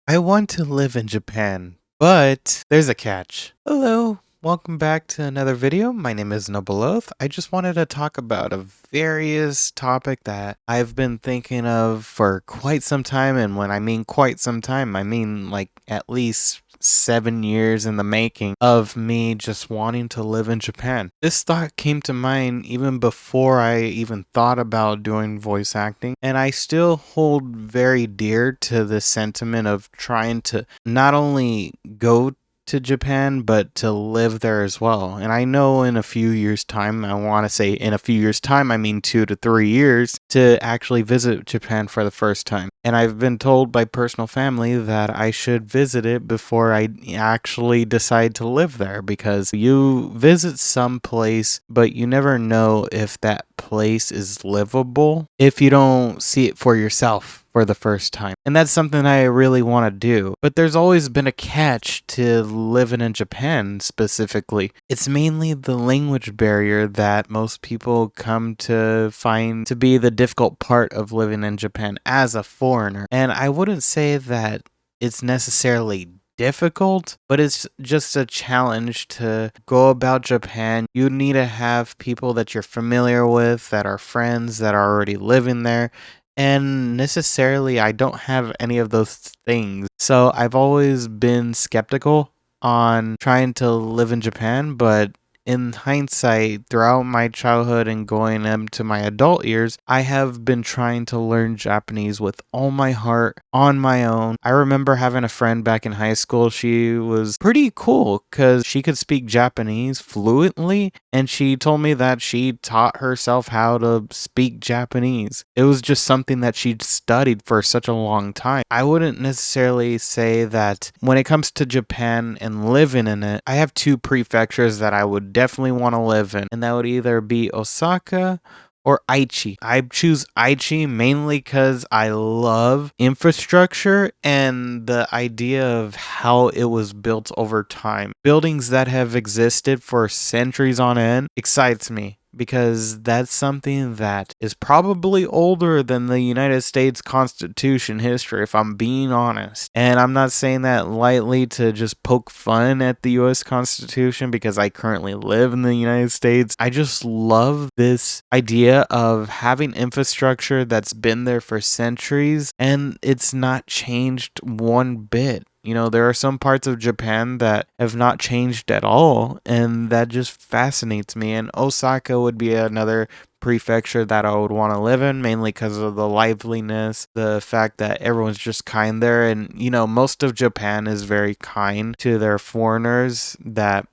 I want to live in Japan, but there's a catch. Hello, welcome back to another video. My name is Nobeloth. I just wanted to talk about a various topic that I've been thinking of for quite some time. And when I mean quite some time, I mean like at least 7 years in the making of me just wanting to live in Japan. This thought came to mind even before I even thought about doing voice acting, and I still hold very dear to the sentiment of trying to not only go to Japan but to live there as well. And I know in a few years time, I want to say in a few years time, I mean 2 to 3 years, to actually visit Japan for the first time. And I've been told by personal family that I should visit it before I actually decide to live there, because you visit some place but you never know if that place is livable if you don't see it for yourself for the first time. And that's something I really want to do. But there's always been a catch to living in Japan specifically. It's mainly the language barrier that most people come to find to be the difficult part of living in Japan as a foreigner. And I wouldn't say that it's necessarily difficult, but it's just a challenge to go about Japan. You need to have people that you're familiar with, that are friends, that are already living there. And necessarily, I don't have any of those things. So I've always been skeptical on trying to live in Japan, but in hindsight, throughout my childhood and going into my adult years, I have been trying to learn Japanese with all my heart on my own. I remember having a friend back in high school. She was pretty cool because she could speak Japanese fluently, and she told me that she taught herself how to speak Japanese. It was just something that she'd studied for such a long time. I wouldn't necessarily say that when it comes to Japan and living in it, I have two prefectures that I would definitely want to live in, and that would either be Osaka or Aichi. I choose Aichi mainly because I love infrastructure and the idea of how it was built over time. Buildings that have existed for centuries on end excites me, because that's something that is probably older than the United States Constitution history, if I'm being honest. And I'm not saying that lightly to just poke fun at the US Constitution, because I currently live in the United States. I just love this idea of having infrastructure that's been there for centuries and it's not changed one bit. There are some parts of Japan that have not changed at all, and that just fascinates me. And Osaka would be another prefecture that I would want to live in, mainly because of the liveliness, the fact that everyone's just kind there. And, most of Japan is very kind to their foreigners that,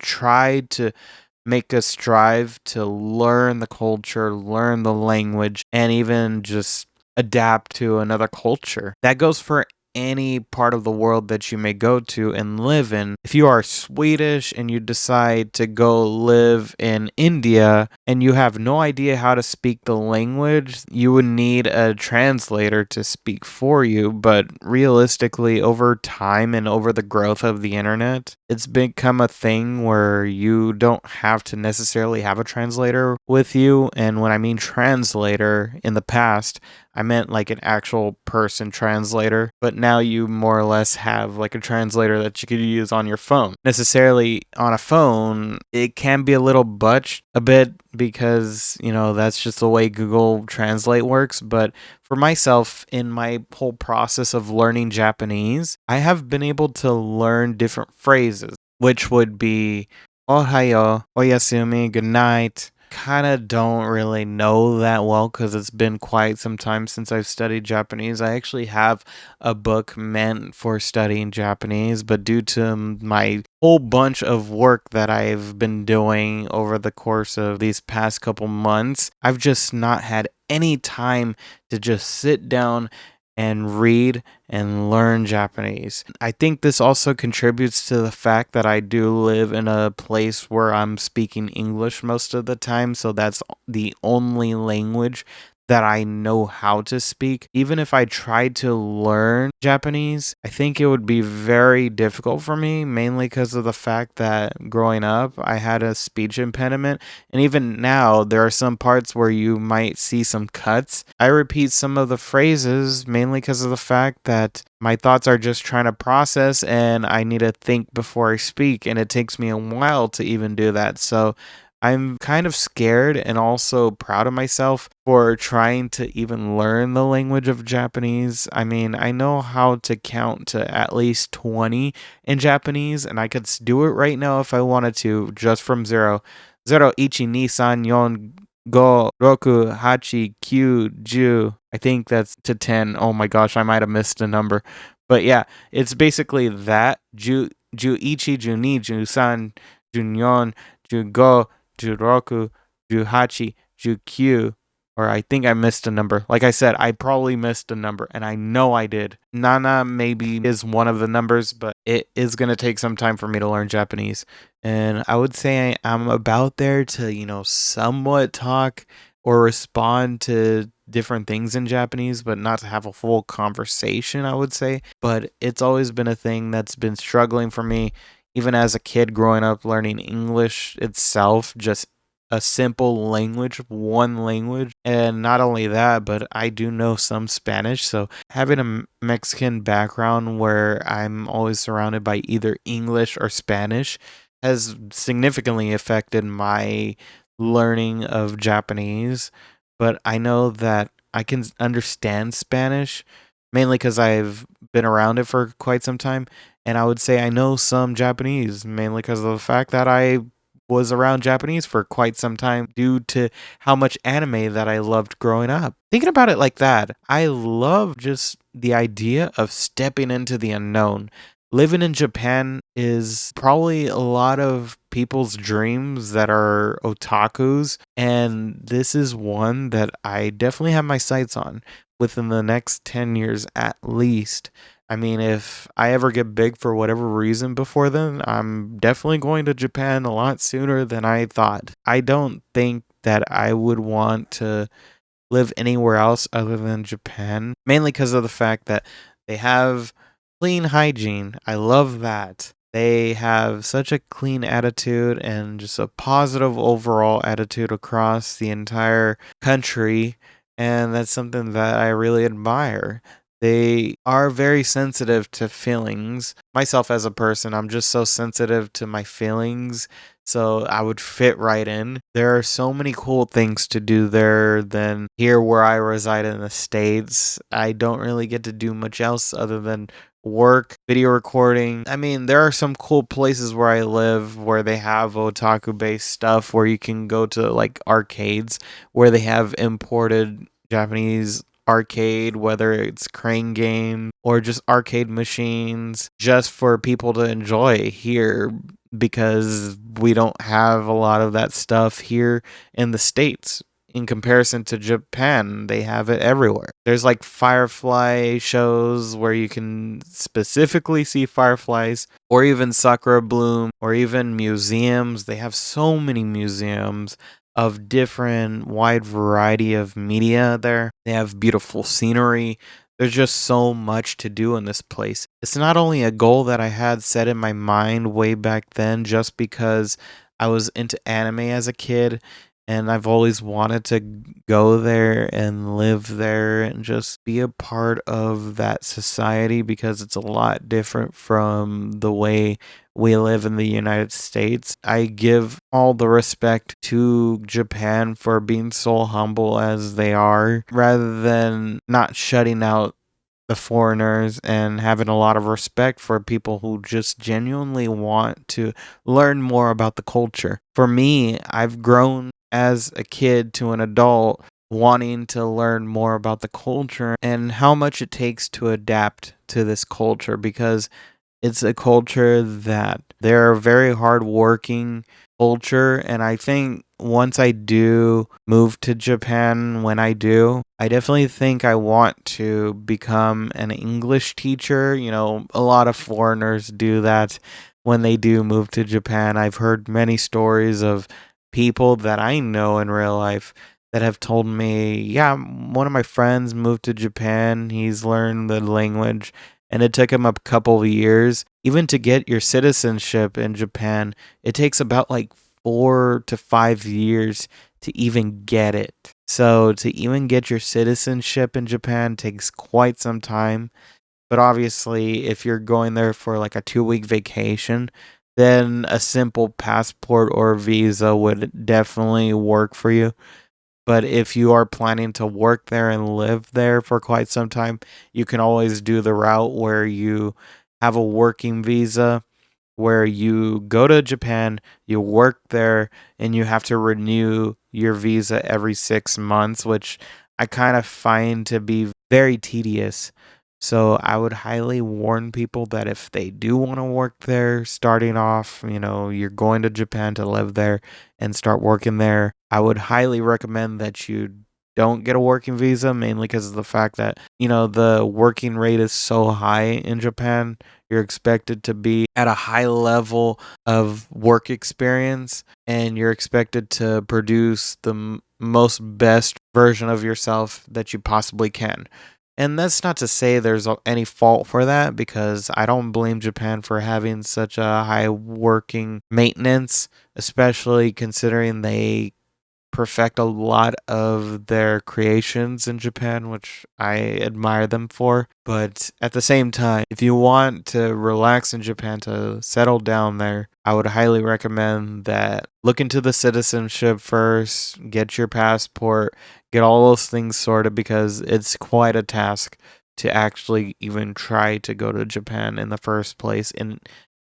try to make us strive to learn the culture, learn the language, and even just adapt to another culture. That goes for any part of the world that you may go to and live in. If you are Swedish and you decide to go live in India and you have no idea how to speak the language, you would need a translator to speak for you. But realistically, over time and over the growth of the internet, it's become a thing where you don't have to necessarily have a translator with you. And when I mean translator, in the past, I meant like an actual person translator, but now you more or less have like a translator that you could use on your phone. Necessarily on a phone, it can be a little butched a bit because, that's just the way Google Translate works. But for myself, in my whole process of learning Japanese, I have been able to learn different phrases, which would be ohayo, oyasumi, good night. Kind of don't really know that well because it's been quite some time since I've studied Japanese. I actually have a book meant for studying Japanese, but due to my whole bunch of work that I've been doing over the course of these past couple months, I've just not had any time to just sit down and read and learn Japanese. I think this also contributes to the fact that I do live in a place where I'm speaking English most of the time, so that's the only language that I know how to speak. Even if I tried to learn Japanese, I think it would be very difficult for me, mainly because of the fact that growing up, I had a speech impediment. And even now, there are some parts where you might see some cuts. I repeat some of the phrases mainly because of the fact that my thoughts are just trying to process and I need to think before I speak. And it takes me a while to even do that. So I'm kind of scared and also proud of myself for trying to even learn the language of Japanese. I mean, I know how to count to at least 20 in Japanese, and I could do it right now if I wanted to, just from zero. Zero, ichi, ni, san, yon, go, roku, hachi, kyu, ju. I think that's to 10. Oh my gosh, I might have missed a number. But yeah, it's basically that. Ju ichi, ju ni, ju san, junyon, ju go, Juroku, Juhachi, Jukyu, or I think I missed a number. Like I said, I probably missed a number, and I know I did. Nana maybe is one of the numbers, but it is going to take some time for me to learn Japanese. And I would say I'm about there to, somewhat talk or respond to different things in Japanese, but not to have a full conversation, I would say. But it's always been a thing that's been struggling for me even as a kid growing up learning English itself, just a simple language, one language. And not only that, but I do know some Spanish. So having a Mexican background where I'm always surrounded by either English or Spanish has significantly affected my learning of Japanese. But I know that I can understand Spanish mainly because I've been around it for quite some time. And I would say I know some Japanese, mainly because of the fact that I was around Japanese for quite some time due to how much anime that I loved growing up. Thinking about it like that, I love just the idea of stepping into the unknown. Living in Japan is probably a lot of people's dreams that are otakus, and this is one that I definitely have my sights on within the next 10 years at least. I mean, if I ever get big for whatever reason before then, I'm definitely going to Japan a lot sooner than I thought. I don't think that I would want to live anywhere else other than Japan, mainly because of the fact that they have clean hygiene. I love that. They have such a clean attitude and just a positive overall attitude across the entire country. And that's something that I really admire. They are very sensitive to feelings. Myself as a person, I'm just so sensitive to my feelings, so I would fit right in. There are so many cool things to do there than here where I reside in the States. I don't really get to do much else other than work, video recording. I mean, there are some cool places where I live where they have otaku based stuff where you can go to like arcades where they have imported Japanese arcade, whether it's crane game or just arcade machines, just for people to enjoy here because we don't have a lot of that stuff here in the States. In comparison to Japan, they have it everywhere. There's like firefly shows where you can specifically see fireflies, or even sakura bloom, or even museums. They have so many museums of different wide variety of media there. They have beautiful scenery. There's just so much to do in this place. It's not only a goal that I had set in my mind way back then just because I was into anime as a kid and I've always wanted to go there and live there and just be a part of that society because it's a lot different from the way we live in the United States. I give all the respect to Japan for being so humble as they are, rather than not shutting out the foreigners and having a lot of respect for people who just genuinely want to learn more about the culture. For me, I've grown as a kid to an adult wanting to learn more about the culture and how much it takes to adapt to this culture because it's a culture that they're a very hardworking culture. And I think once I do move to Japan, when I do, I definitely think I want to become an English teacher. You know, a lot of foreigners do that when they do move to Japan. I've heard many stories of people that I know in real life that have told me, yeah, one of my friends moved to Japan. He's learned the language, and it took him a couple of years. Even to get your citizenship in Japan, it takes about like 4 to 5 years to even get it. So, to even get your citizenship in Japan takes quite some time. But obviously, if you're going there for like a 2 week vacation, then a simple passport or visa would definitely work for you. But if you are planning to work there and live there for quite some time, you can always do the route where you have a working visa, where you go to Japan, you work there, and you have to renew your visa every 6 months, which I kind of find to be very tedious. So I would highly warn people that if they do want to work there, starting off, you're going to Japan to live there and start working there, I would highly recommend that you don't get a working visa, mainly because of the fact that, the working rate is so high in Japan. You're expected to be at a high level of work experience, and you're expected to produce the most best version of yourself that you possibly can. And that's not to say there's any fault for that, because I don't blame Japan for having such a high working maintenance, especially considering they perfect a lot of their creations in Japan, which I admire them for. But at the same time, if you want to relax in Japan, to settle down there, I would highly recommend that look into the citizenship first, get your passport, get all those things sorted, because it's quite a task to actually even try to go to Japan in the first place. And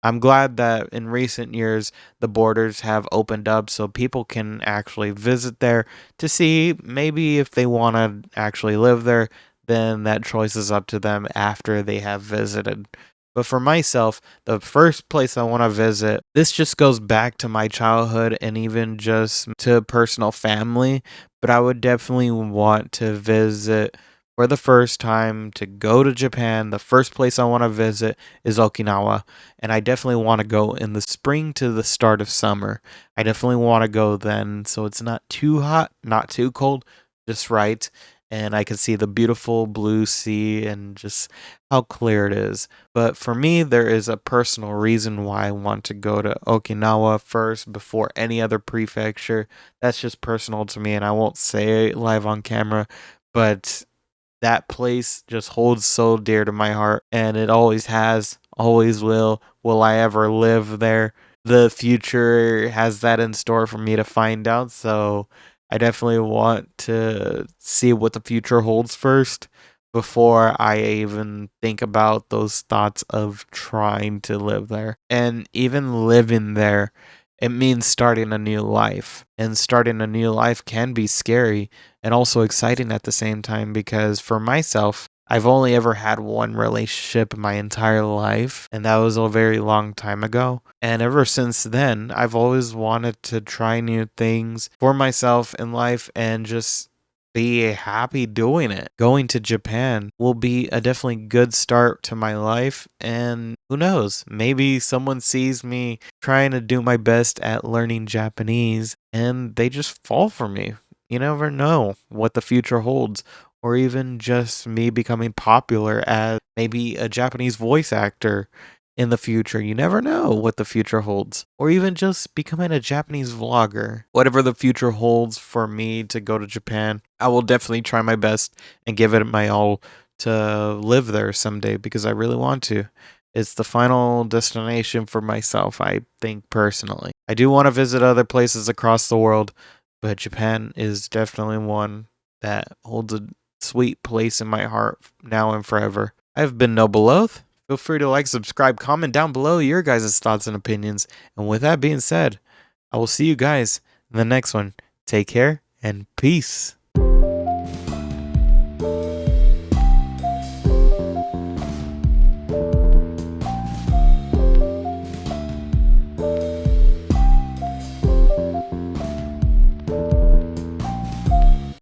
I'm glad that in recent years the borders have opened up so people can actually visit there to see maybe if they want to actually live there, then that choice is up to them after they have visited. But for myself, the first place I want to visit, this just goes back to my childhood and even just to personal family, but I would definitely want to visit for the first time to go to Japan. The first place I want to visit is Okinawa, and I definitely want to go in the spring to the start of summer. I definitely want to go then, so it's not too hot, not too cold, just right, and I can see the beautiful blue sea and just how clear it is. But for me, there is a personal reason why I want to go to Okinawa first before any other prefecture. That's just personal to me, and I won't say it live on camera, but that place just holds so dear to my heart, and it always has, always will. Will I ever live there? The future has that in store for me to find out, so I definitely want to see what the future holds first before I even think about those thoughts of trying to live there. And even living there, it means starting a new life. And starting a new life can be scary and also exciting at the same time, because for myself, I've only ever had one relationship in my entire life, and that was a very long time ago. And ever since then, I've always wanted to try new things for myself in life and just be happy doing it. Going to Japan will be a definitely good start to my life, and who knows, maybe someone sees me trying to do my best at learning Japanese and they just fall for me. You never know what the future holds, or even just me becoming popular as maybe a Japanese voice actor in the future. You never know what the future holds, or even just becoming a Japanese vlogger. Whatever the future holds for me to go to Japan, I will definitely try my best and give it my all to live there someday, because I really want to. It's the final destination for myself, I think personally. I do want to visit other places across the world, but Japan is definitely one that holds a sweet place in my heart now and forever. I've been Noble Oath. Feel free to like, subscribe, comment down below your guys' thoughts and opinions. And with that being said, I will see you guys in the next one. Take care and peace.